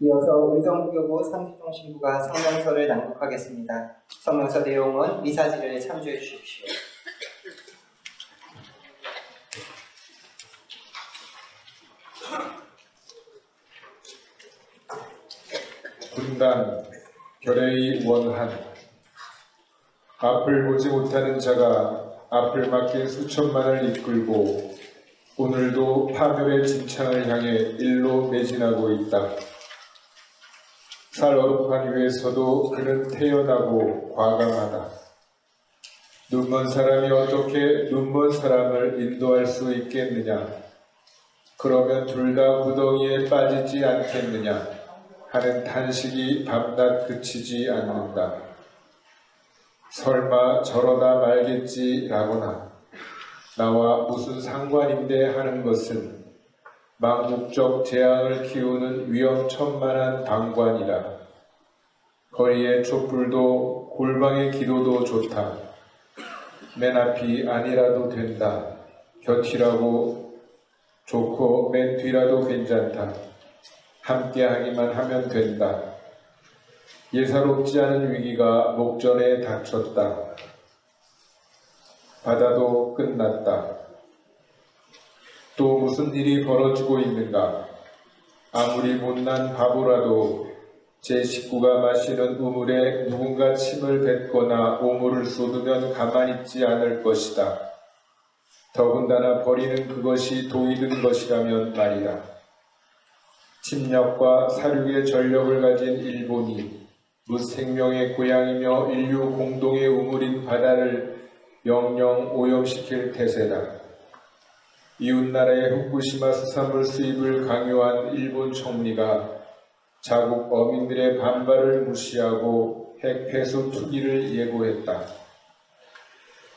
이어서 의정부교구 삼기종 신부가 성명서를 낭독하겠습니다. 성명서 내용은 미사지를 참조해 주십시오. 분단 결의의 원한. 앞을 보지 못하는 자가 앞을 맡긴 수천만을 이끌고 오늘도 파멸의 진창을 향해 일로 매진하고 있다. 살얼음판 위에서도 그는 태연하고 과감하다. 눈먼 사람이 어떻게 눈먼 사람을 인도할 수 있겠느냐? 그러면 둘 다 구덩이에 빠지지 않겠느냐? 하는 탄식이 밤낮 그치지 않는다. 설마 저러다 말겠지라거나 나와 무슨 상관인데 하는 것은 망국적 재앙을 키우는 위험천만한 방관이다. 거리의 촛불도 골방의 기도도 좋다. 맨 앞이 아니라도 된다. 곁이라고 좋고 맨 뒤라도 괜찮다. 함께하기만 하면 된다. 예사롭지 않은 위기가 목전에 닥쳤다. 바다도 끝났다. 또 무슨 일이 벌어지고 있는가? 아무리 못난 바보라도 제 식구가 마시는 우물에 누군가 침을 뱉거나 오물을 쏟으면 가만히 있지 않을 것이다. 더군다나 버리는 그것이 도의든 것이라면 말이다. 침략과 사륙의 전력을 가진 일본이 무생명의 고향이며 인류 공동의 우물인 바다를 영영 오염시킬 태세다. 이웃나라의 후쿠시마 수산물 수입을 강요한 일본 총리가 자국 어민들의 반발을 무시하고 핵 폐수 투기를 예고했다.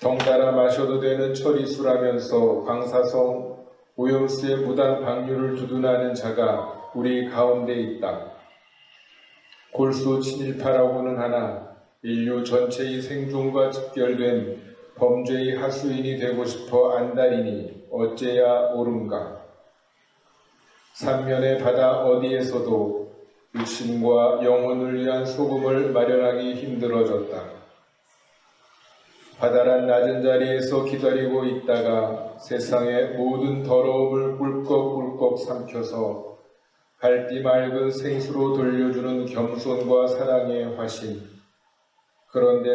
덩달아 마셔도 되는 처리수라면서 방사성 오염수의 무단 방류를 두둔하는 자가 우리 가운데 있다. 골수 친일파라고는 하나 인류 전체의 생존과 직결된 범죄의 하수인이 되고 싶어 안달이니 어째야 옳은가. 삼면의 바다 어디에서도 육신과 영혼을 위한 소금을 마련하기 힘들어졌다. 바다란 낮은 자리에서 기다리고 있다가 세상의 모든 더러움을 꿀꺽꿀꺽 삼켜서 갈피 맑은 생수로 돌려주는 겸손과 사랑의 화신. 그런데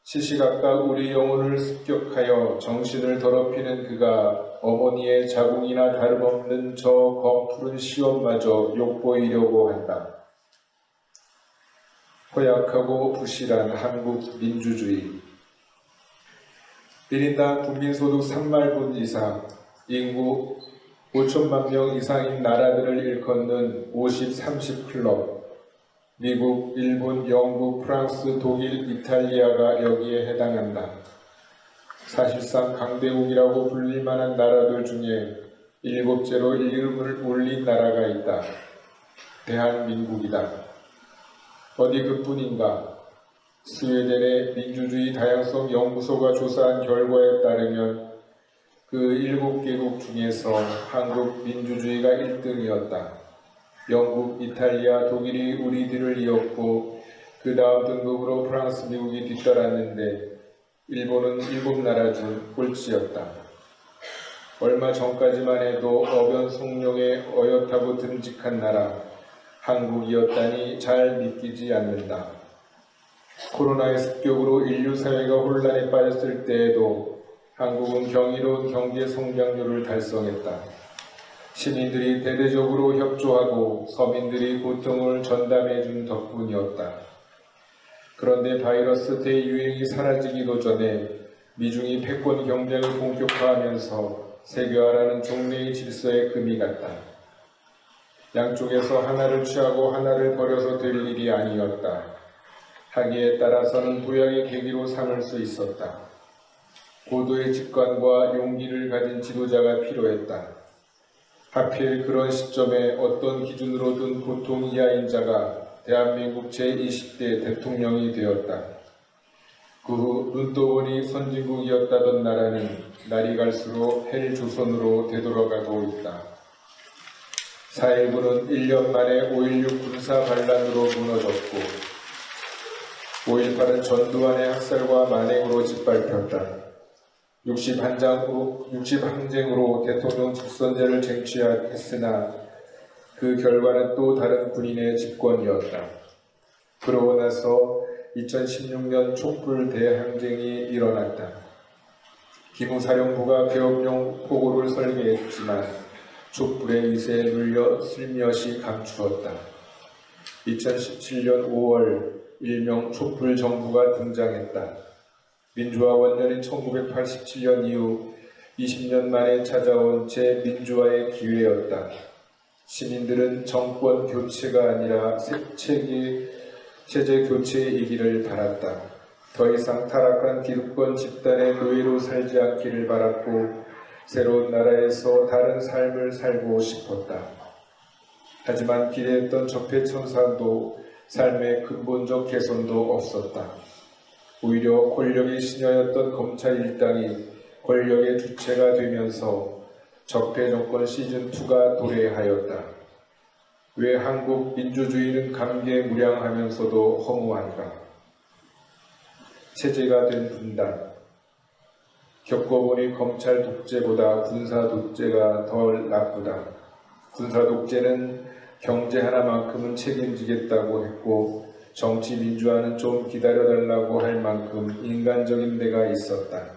시시각각 우리 영혼을 습격하여 정신을 더럽히는 그가 어머니의 자궁이나 다름없는 저 검푸른 시험마저 욕보이려고 한다. 허약하고 부실한 한국 민주주의. 1인당 국민소득 3만불 이상, 인구 5천만 명 이상인 나라들을 일컫는 50-30 클럽. 미국, 일본, 영국, 프랑스, 독일, 이탈리아가 여기에 해당한다. 사실상 강대국이라고 불릴 만한 나라들 중에 7째로 이름을 올린 나라가 있다. 대한민국이다. 어디 그뿐인가? 스웨덴의 민주주의 다양성 연구소가 조사한 결과에 따르면 그 7개국 중에서 한국 민주주의가 1등이었다. 영국, 이탈리아, 독일이 우리들을 이었고 그 다음 등급으로 프랑스, 미국이 뒤따랐는데 일본은 7나라 중 꼴찌였다. 얼마 전까지만 해도 어변송룡에 어엿하고 듬직한 나라 한국이었다니 잘 믿기지 않는다. 코로나의 습격으로 인류 사회가 혼란에 빠졌을 때에도 한국은 경이로운 경제 성장률을 달성했다. 시민들이 대대적으로 협조하고 서민들이 고통을 전담해준 덕분이었다. 그런데 바이러스 대유행이 사라지기도 전에 미중이 패권 경쟁을 본격화하면서 세계화라는 종래의 질서에 금이 갔다. 양쪽에서 하나를 취하고 하나를 버려서 될 일이 아니었다. 하기에 따라서는 도약의 계기로 삼을 수 있었다. 고도의 직관과 용기를 가진 지도자가 필요했다. 하필 그런 시점에 어떤 기준으로든 보통 이하인 자가 대한민국 제20대 대통령이 되었다. 그 후 눈떠 보니 선진국이었다던 나라는 날이 갈수록 헬조선으로 되돌아가고 있다. 4.19는 1년 만에 5.16 군사 반란으로 무너졌고 5.18은 전두환의 학살과 만행으로 짓밟혔다. 60항쟁으로 대통령 직선제를 쟁취했으나 그 결과는 또 다른 군인의 집권이었다. 그러고 나서 2016년 촛불 대항쟁이 일어났다. 기무사령부가 계엄령 포고를 설계했지만 촛불의 위세에 눌려 슬며시 감추었다. 2017년 5월 일명 촛불 정부가 등장했다. 민주화 원년인 1987년 이후 20년 만에 찾아온 재민주화의 기회였다. 시민들은 정권 교체가 아니라 체제 교체이기를 바랐다. 더 이상 타락한 기득권 집단의 노예로 살지 않기를 바랐고 새로운 나라에서 다른 삶을 살고 싶었다. 하지만 기대했던 적폐청산도 삶의 근본적 개선도 없었다. 오히려 권력의 신여였던 검찰 일당이 권력의 주체가 되면서 적폐 정권 시즌2가 도래하였다. 왜 한국 민주주의는 감개무량하면서도 허무한가? 체제가 된 분단. 겪어보니 검찰 독재보다 군사 독재가 덜 나쁘다. 군사 독재는 경제 하나만큼은 책임지겠다고 했고 정치 민주화는 좀 기다려달라고 할 만큼 인간적인 데가 있었다.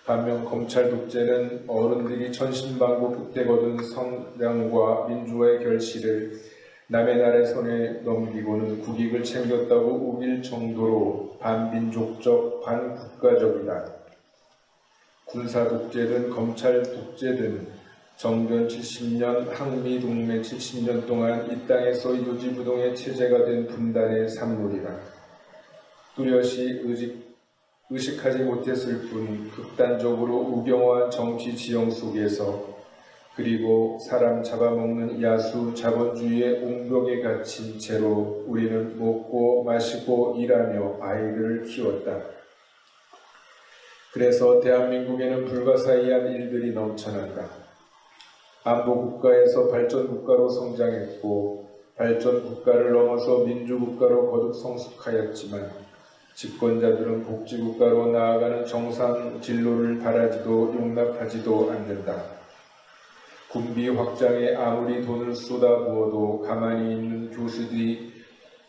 반면 검찰 독재는 어른들이 천신반고 북대거든 성장과 민주화의 결실을 남의 나라의 손에 넘기고는 국익을 챙겼다고 우길 정도로 반민족적, 반국가적이다. 군사 독재든 검찰 독재든 정변 70년, 항미동맹 70년 동안 이 땅에서 유지부동의 체제가 된 분단의 산물이다. 뚜렷이 의식하지 못했을 뿐 극단적으로 우경화한 정치 지형 속에서 그리고 사람 잡아먹는 야수 자본주의의 옹벽에 갇힌 채로 우리는 먹고 마시고 일하며 아이를 키웠다. 그래서 대한민국에는 불가사의한 일들이 넘쳐난다. 안보국가에서 발전국가로 성장했고 발전국가를 넘어서 민주국가로 거듭 성숙하였지만 집권자들은 복지국가로 나아가는 정상 진로를 바라지도 용납하지도 않는다. 군비 확장에 아무리 돈을 쏟아부어도 가만히 있는 교수들이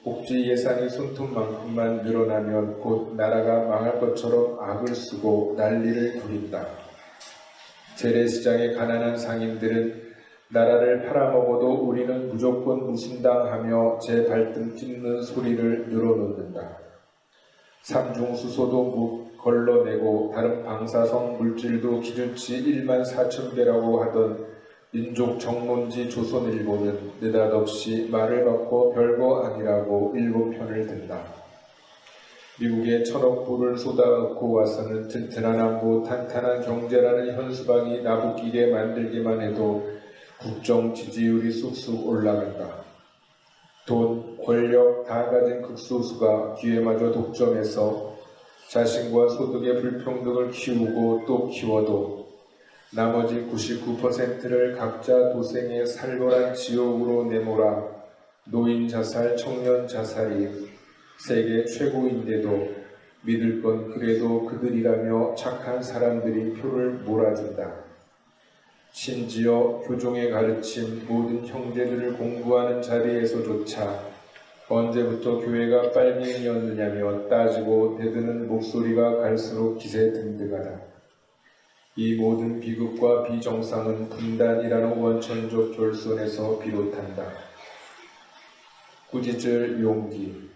복지 예산이 손톱만큼만 늘어나면 곧 나라가 망할 것처럼 악을 쓰고 난리를 부린다. 재래시장의 가난한 상인들은 나라를 팔아먹어도 우리는 무조건 무순당하며 제 발등 찢는 소리를 늘어놓는다. 삼중수소도 걸러내고 다른 방사성 물질도 기준치 14,000배라고 하던 민족 정론지 조선일보는 느닷없이 말을 바꿔 별거 아니라고 일본편을 든다. 미국에 1,000억 불을 쏟아놓고 와서는 튼튼한 안보, 탄탄한 경제라는 현수막이 나부끼게 만들기만 해도 국정 지지율이 쑥쑥 올라간다. 돈, 권력 다 가진 극소수가 기회마저 독점해서 자신과 소득의 불평등을 키우고 또 키워도 나머지 99%를 각자 도생의 살벌한 지옥으로 내몰아 노인 자살, 청년 자살이 세계 최고인데도 믿을 건 그래도 그들이라며 착한 사람들이 표를 몰아준다. 심지어 교종의 가르침 모든 형제들을 공부하는 자리에서조차 언제부터 교회가 빨갱이였느냐며 따지고 대드는 목소리가 갈수록 기세등등하다. 이 모든 비극과 비정상은 분단이라는 원천적 결손에서 비롯한다. 꾸짖을 용기.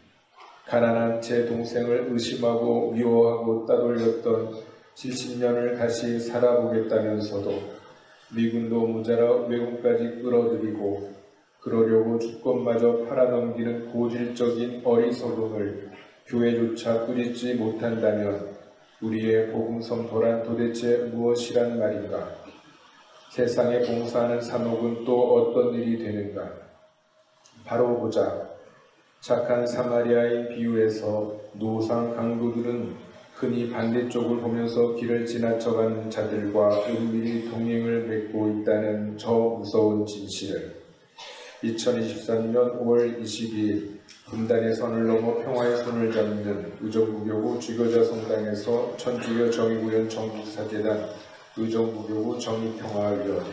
가난한 제 동생을 의심하고 미워하고 따돌렸던 70년을 다시 살아보겠다면서도 미군도 모자라 외국까지 끌어들이고 그러려고 주권마저 팔아넘기는 고질적인 어리석음을 교회조차 꾸짖지 못한다면 우리의 복음 선포란 도대체 무엇이란 말인가? 세상에 봉사하는 산옥은 또 어떤 일이 되는가? 바로 보자. 착한 사마리아인 비유에서 노상 강도들은 흔히 반대쪽을 보면서 길을 지나쳐가는 자들과 은밀히 동행을 맺고 있다는 저 무서운 진실을 2023년 5월 22일 분단의 선을 넘어 평화의 손을 잡는 의정부교구 주교자 성당에서 천주교 정의구현 전국사재단 의정부교구 정의평화위원회